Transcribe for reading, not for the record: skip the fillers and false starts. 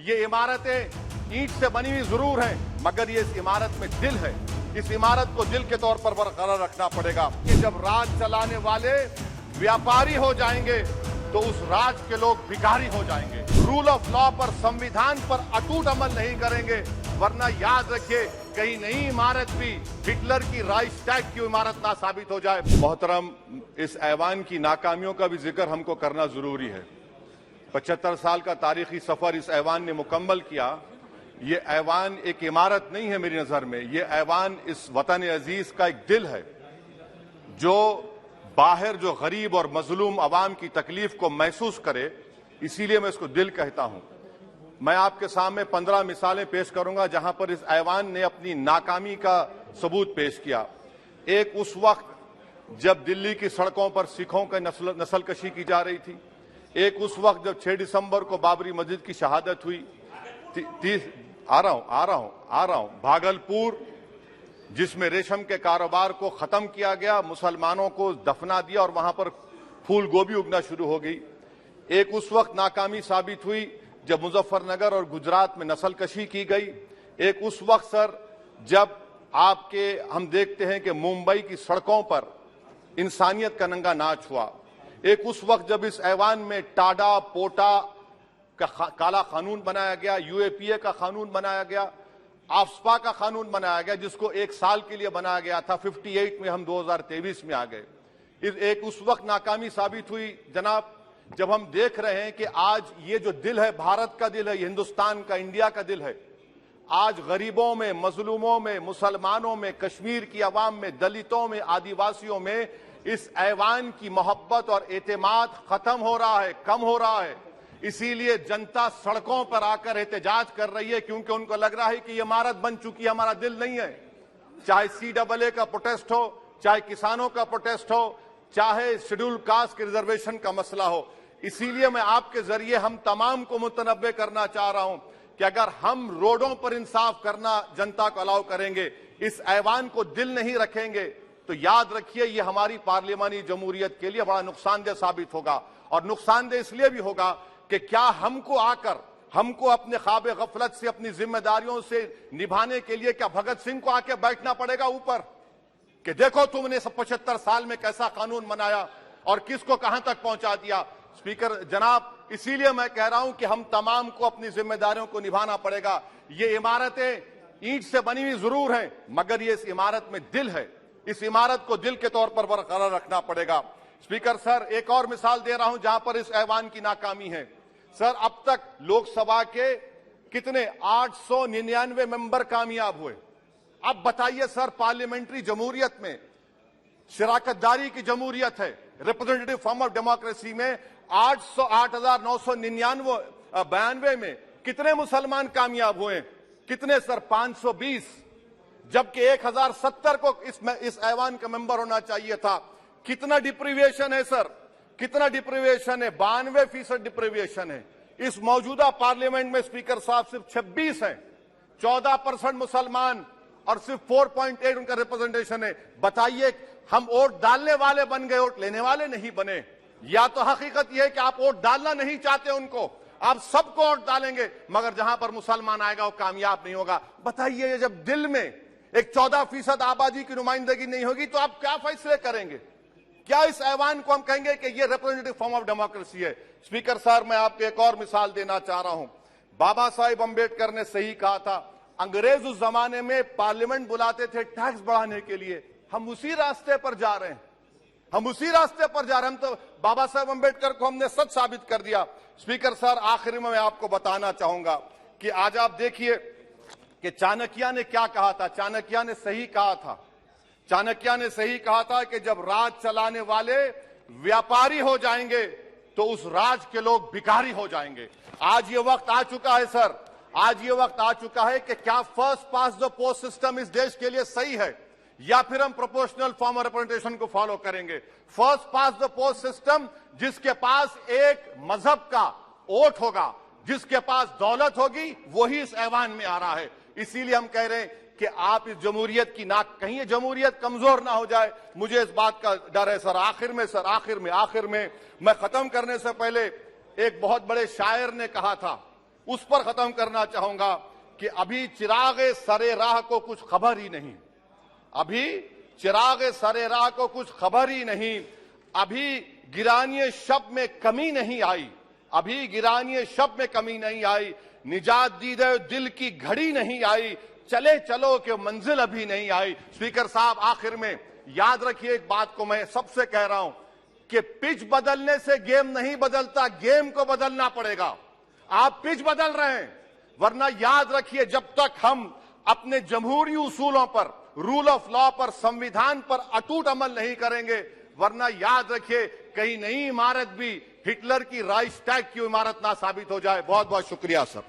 ये इमारतें ईंट से बनी हुई जरूर हैं, मगर ये इस इमारत में दिल है। इस इमारत को दिल के तौर पर बरकरार रखना पड़ेगा कि जब राज चलाने वाले व्यापारी हो जाएंगे तो उस राज के लोग भिखारी हो जाएंगे। रूल ऑफ लॉ पर, संविधान पर अटूट अमल नहीं करेंगे, वरना याद रखिए कहीं नई इमारत भी हिटलर की राइक्सटैग की इमारत ना साबित हो जाए। मोहतरम, इस ऐवान की नाकामियों का भी जिक्र हमको करना जरूरी है। 75 साल का तारीखी सफर इस ऐवान ने मुकम्मल किया। ये ऐवान एक इमारत नहीं है मेरी नजर में, ये ऐवान इस वतन अजीज का एक दिल है, जो बाहर जो गरीब और मजलूम अवाम की तकलीफ को महसूस करे, इसीलिए मैं इसको दिल कहता हूं। मैं आपके सामने 15 मिसालें पेश करूंगा जहां पर इस ऐवान ने अपनी नाकामी का सबूत पेश किया। एक उस वक्त जब दिल्ली की सड़कों पर सिखों की नस्लकशी की जा रही थी। एक उस वक्त जब 6 दिसंबर को बाबरी मस्जिद की शहादत हुई। आ रहा हूं भागलपुर, जिसमें रेशम के कारोबार को खत्म किया गया, मुसलमानों को दफना दिया और वहां पर फूल गोभी उगना शुरू हो गई। एक उस वक्त नाकामी साबित हुई जब मुजफ्फरनगर और गुजरात में नस्लकशी की गई। एक उस वक्त सर जब हम देखते हैं कि मुंबई की सड़कों पर इंसानियत का नंगा नाच हुआ। एक उस वक्त जब इस ऐवान में टाडा पोटा का काला कानून बनाया गया, यूएपीए का कानून बनाया गया, आफ्सपा का कानून बनाया गया, जिसको 1 साल के लिए बनाया गया था। 58 में हम 2023 में आ गए। एक उस वक्त नाकामी साबित हुई जनाब, जब हम देख रहे हैं कि आज ये जो दिल है, भारत का दिल है, हिंदुस्तान का, इंडिया का दिल है, आज गरीबों में, मजलूमों में, मुसलमानों में, कश्मीर की आवाम में, दलितों में, आदिवासियों में इस ऐवान की मोहब्बत और एतमाद खत्म हो रहा है, कम हो रहा है। इसीलिए जनता सड़कों पर आकर एहतजाज कर रही है, क्योंकि उनको लग रहा है कि ये इमारत बन चुकी है, हमारा दिल नहीं है। चाहे CAA का प्रोटेस्ट हो, चाहे किसानों का प्रोटेस्ट हो, चाहे शेड्यूल कास्ट के रिजर्वेशन का मसला हो। इसीलिए मैं आपके जरिए हम तमाम को मुतनब्बे करना चाह रहा हूं कि अगर हम रोडों पर इंसाफ करना जनता को अलाउ करेंगे, इस ऐवान को दिल नहीं रखेंगे, तो याद रखिए ये हमारी पार्लियामानी जमहूरियत के लिए बड़ा नुकसानदेह साबित होगा। और नुकसानदेह इसलिए भी होगा कि क्या हमको अपने ख्वाब गफलत से, अपनी जिम्मेदारियों से निभाने के लिए क्या भगत सिंह को आके बैठना पड़ेगा ऊपर कि देखो तुमने 75 साल में कैसा कानून बनाया और किसको कहां तक पहुंचा दिया। स्पीकर जनाब, इसीलिए मैं कह रहा हूं कि हम तमाम को अपनी जिम्मेदारियों को निभाना पड़ेगा। ये इमारतें ईंट से बनी हुई जरूर हैं, मगर ये इस इमारत में दिल है। इस इमारत को दिल के तौर पर बरकरार रखना पड़ेगा। स्पीकर सर, एक और मिसाल दे रहा हूं जहां पर इस ऐवान की नाकामी है। सर, अब तक लोकसभा के कितने 899 मेंबर कामयाब हुए। अब बताइए सर, पार्लियामेंट्री जमहूरियत में, शराकतदारी की जमहूरियत है, रिप्रेजेंटेटिव फॉर्म ऑफ डेमोक्रेसी में 8,992 में कितने मुसलमान कामयाब हुए? कितने सर? 520, जबकि 1070 को इस ऐवान का मेंबर होना चाहिए था। कितना डिप्रीविएशन है सर? कितना डिप्रीविएशन है? 92% डिप्रीविएशन है। इस मौजूदा पार्लियामेंट में स्पीकर साहब सिर्फ 26 हैं, 14% मुसलमान और सिर्फ 4.8 उनका रिप्रेजेंटेशन है। बताइए, हम वोट डालने वाले बन गए, वोट लेने वाले नहीं बने। या तो हकीकत यह है कि आप वोट डालना नहीं चाहते उनको, आप सबको वोट डालेंगे, मगर जहां पर मुसलमान आएगा वो कामयाब नहीं होगा। बताइए, जब दिल में एक 14% आबादी की नुमाइंदगी नहीं होगी तो आप क्या फैसले करेंगे? क्या इस ऐवान को हम कहेंगे कि ये रिप्रेजेंटेटिव फॉर्म ऑफ डेमोक्रेसी है? स्पीकर साहब, मैं आपको एक और मिसाल देना चाह रहा हूं। बाबा साहेब अंबेडकर ने सही कहा था, अंग्रेज उस जमाने में पार्लियामेंट बुलाते थे टैक्स बढ़ाने के लिए। हम उसी रास्ते पर जा रहे हैं, हम तो बाबा साहेब अंबेडकर को हमने सच साबित कर दिया। स्पीकर सर, आखिर में मैं आपको बताना चाहूंगा कि आज आप देखिए कि चाणक्य ने क्या कहा था। चाणक्य ने सही कहा था। चाणक्य ने सही कहा था कि जब राज चलाने वाले व्यापारी हो जाएंगे तो उस राज के लोग भिखारी हो जाएंगे। आज ये वक्त आ चुका है सर, आज ये वक्त आ चुका है कि क्या first pass the post system इस देश के लिए सही है, या फिर हम प्रोपोर्शनल फॉर्म ऑफ रिप्रेजेंटेशन को फॉलो करेंगे। First pass the post system, जिसके पास एक मजहब का वोट होगा, जिसके पास दौलत होगी, वही इस ऐवान में आ रहा है। इसीलिए हम कह रहे हैं कि आप इस जमहूरियत की कहीं ये जमहूरियत कमजोर ना हो जाए, मुझे इस बात का डर है सर। आखिर में मैं खत्म करने से पहले, एक बहुत बड़े शायर ने कहा था, उस पर खत्म करना चाहूंगा कि अभी चिराग सरे राह को कुछ खबर ही नहीं, अभी चिराग सरे राह को कुछ खबर ही नहीं, अभी गिरानिए शब में कमी नहीं आई, अभी गिरानिए शब में कमी नहीं आई, निजात दीदे दिल की घड़ी नहीं आई, चले चलो कि मंजिल अभी नहीं आई। स्पीकर साहब, आखिर में याद रखिए एक बात को मैं सबसे कह रहा हूं कि पिच बदलने से गेम नहीं बदलता, गेम को बदलना पड़ेगा। आप पिच बदल रहे हैं, वरना याद रखिए जब तक हम अपने जमहूरी उसूलों पर, रूल ऑफ लॉ पर, संविधान पर अटूट अमल नहीं करेंगे, वरना याद रखिए कहीं नई इमारत भी हिटलर की राइक्सटैग की इमारत ना साबित हो जाए। बहुत बहुत शुक्रिया सर।